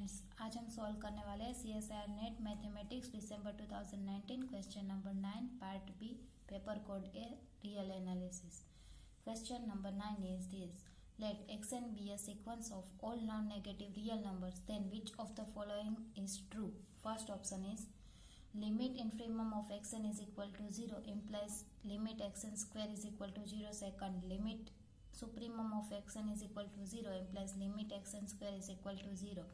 Friends, आज हम solve करने वाले हैं CSIR net mathematics December 2019 question number 9 part B paper code A real analysis. Question number 9 is this: let xn be a sequence of all non-negative real numbers, then which of the following is true? First option is limit infimum of xn is equal to 0 implies limit xn square is equal to 0. Second, limit supremum of xn is equal to 0 implies limit xn square is equal to 0.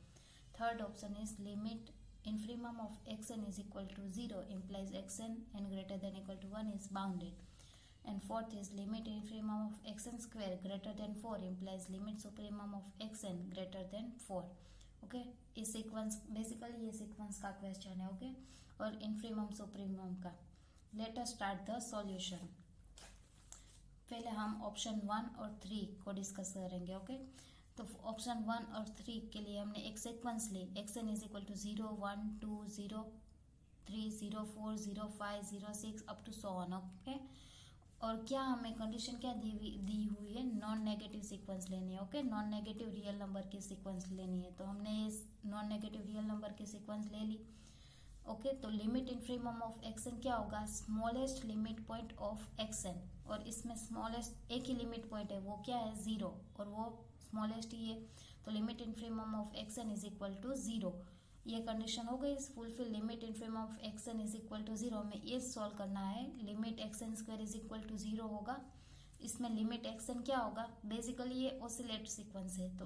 Third option is limit infimum of xn is equal to 0 implies xn n greater than equal to 1 is bounded. And fourth is limit infimum of xn square greater than 4 implies limit supremum of xn greater than 4. Okay, इस sequence basically ये sequence का question है। Okay, और infimum supremum का। Let us start the solution. पहले हम option 1 और 3 को डिस्कस करेंगे। ओके, तो ऑप्शन 1 और 3 के लिए हमने एक सीक्वेंस ली, xn is equal to 0 1 2 0 3 0 4 0 5 0 6 up to so on. Okay, और क्या हमें कंडीशन क्या दी हुई है? नॉन नेगेटिव सीक्वेंस लेनी है। Okay, non negative real number की सीक्वेंस लेनी है, तो हमने ये नॉन नेगेटिव रियल नंबर की सीक्वेंस ले ली। ओके, तो लिमिट इन्फीमम ऑफ एक्सन क्या होगा? Smallest limit point of action, और इसमें स्मॉलेस्ट एक ही लिमिट पॉइंट है, वो क्या है? 0, और वो स्मॉलेस्ट ही है, तो limit infimum of x n is equal to 0। ये कंडीशन हो गई fulfil. Limit infimum of x n is equal to 0 हमें ये सॉल्व करना है। Limit x n square is equal to 0 होगा, इसमें लिमिट एक्सन क्या होगा? बेसिकली ये ऑसिलेट सीक्वेंस है, तो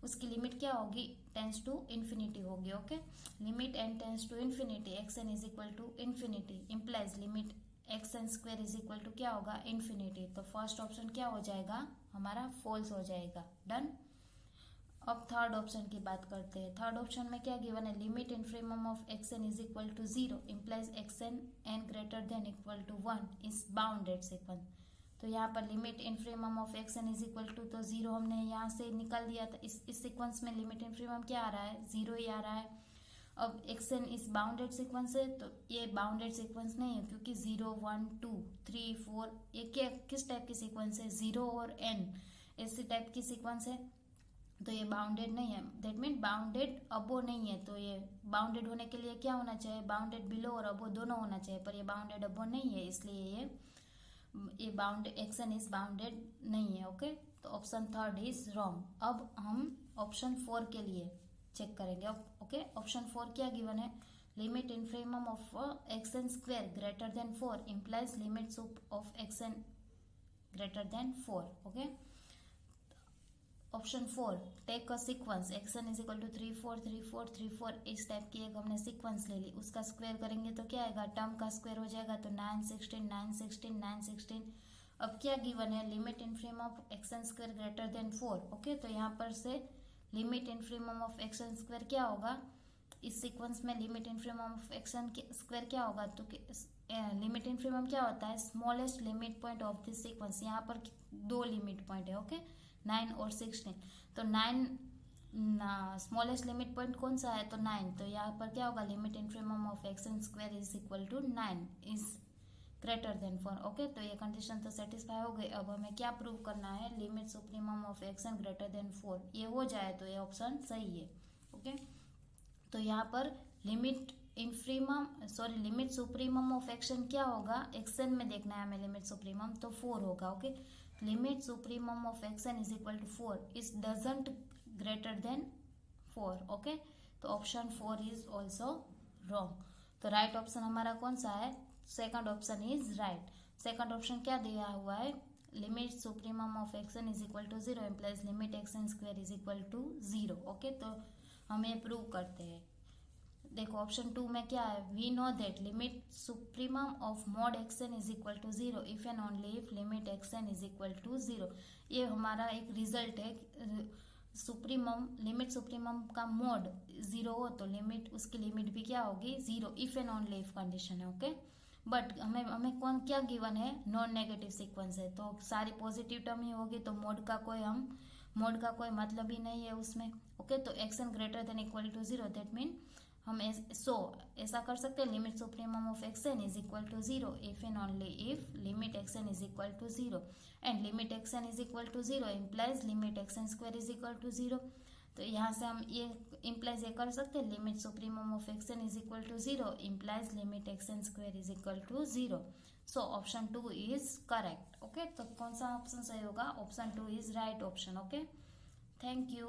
उसकी लिमिट क्या होगी? टेंस टू इन्फिनिटी होगी। Okay, limit n tends to infinity x n is equal to infinity implies limit x n square is equal to क्या होगा? इन्फिनिटी। तो फर्स्ट ऑप्शन क्या हो जाएगा हमारा? फॉल्स हो जाएगा। डन। अब थर्ड ऑप्शन की बात करते हैं। थर्ड ऑप्शन में क्या गिवन है? Limit infimum of x n is equal to 0 implies x n n greater than equal to 1 is bounded sequence. तो यहाँ पर limit infimum of x n is equal to, तो 0 हमने यहाँ से निकाल दिया था। इस सीक्वेंस में लिमिट इन्फीमम क्या आ रहा है? 0 ही आ रहा है। अब एक्सन इस बाउंडेड सीक्वेंस है, तो ये बाउंडेड सीक्वेंस नहीं है, क्योंकि 0 1 2 3 4 ये क्या किस टाइप की सीक्वेंस है? 0 और n ऐसी टाइप की सीक्वेंस है, तो ये बाउंडेड नहीं है। दैट मीन बाउंडेड अबो नहीं है, तो ये बाउंडेड होने के लिए क्या होना चाहिए? बाउंडेड बिलो और अबो दोनों होना चाहिए, पर ये बाउंडेड अबो नहीं है, इसलिए ये बाउंड एक्सन इज बाउंडेड नहीं है। ओके, तो ऑप्शन थर्ड इज रॉन्ग। अब हम ऑप्शन 4 के लिए चेक करेंगे। ओके, ऑप्शन 4 क्या गिवन है? Limit infimum of x n square greater than 4 implies limit sup of x n greater than 4। Okay, option 4 take a sequence x n is equal to 3 4 3 4 3 4 इस type की एक हमने सीक्वेंस ले ली, उसका स्क्वायर करेंगे तो क्या आएगा? टर्म का स्क्वायर हो जाएगा, तो 9 16 9 16 9 16। अब क्या गिवन है? Limit infimum of x n square greater than 4। Okay, तो यहाँ पर से limit infimum of x n square क्या होगा? इस सीक्वेंस में limit infimum of x n square क्या होगा? तो लिमिट इन्फीमम क्या होता है? Smallest limit point of this sequence. यहाँ पर 2 लिमिट पॉइंट है। ओके, 9 और 16, तो 9 स्मॉलेस्ट लिमिट पॉइंट कौन सा है? तो 9। तो यहाँ पर क्या होगा? Limit infimum of x n square is equal to 9 is greater than 4। Okay, तो ये कंडीशन तो सेटिस्फाई हो गई। अब हमें क्या प्रूव करना है? Limit supremum of x n greater than 4। ये हो जाए तो ये ऑप्शन सही है। ओके, तो यहाँ पर लिमिट सुप्रीमम ऑफ एक्शन क्या होगा? एक्शन में देखना है हमें लिमिट सुप्रीमम, तो 4 होगा। Okay, limit supremum of x n is equal to 4 is doesn't greater than 4। Okay, तो ऑप्शन 4 इज ऑल्सो रॉन्ग। तो राइट ऑप्शन हमारा कौन सा है? Second option is right. Second option क्या दिया हुआ है? Limit supremum of x n is equal to 0 implies limit x n square is equal to 0। Okay, तो हम ये प्रूव करते हैं। देखो ऑप्शन 2 में क्या है? We know that limit supremum of mod x n is equal to 0 if and only if limit x n is equal to 0। ये हमारा एक रिजल्ट है। लिमिट सुप्रीमम का मॉड 0 हो तो लिमिट उसकी लिमिट भी क्या होगी? 0 if and only if condition है। ओके, बट हमें कौन क्या गिवन है? नॉन नेगेटिव सीक्वेंस है, तो सारी पॉजिटिव टर्म ही होगी, तो मॉड का कोई मतलब ही नहीं है उसमें। ओके, तो x n greater than equal to 0, that mean हम ऐसा कर सकते हैं। Limit supremum of x n is equal to 0 if and only if limit x n is equal to 0 and limit x n is equal to 0 implies limit x n square is equal to 0। तो यहाँ से हम ये इम्प्लाइज ये कर सकते हैं, limit supremum of x n is equal to 0 implies limit x n square is equal to 0. So option 2 is correct. Okay, तो कौन सा ऑप्शन सही होगा? Option 2 is right option. Okay, thank you.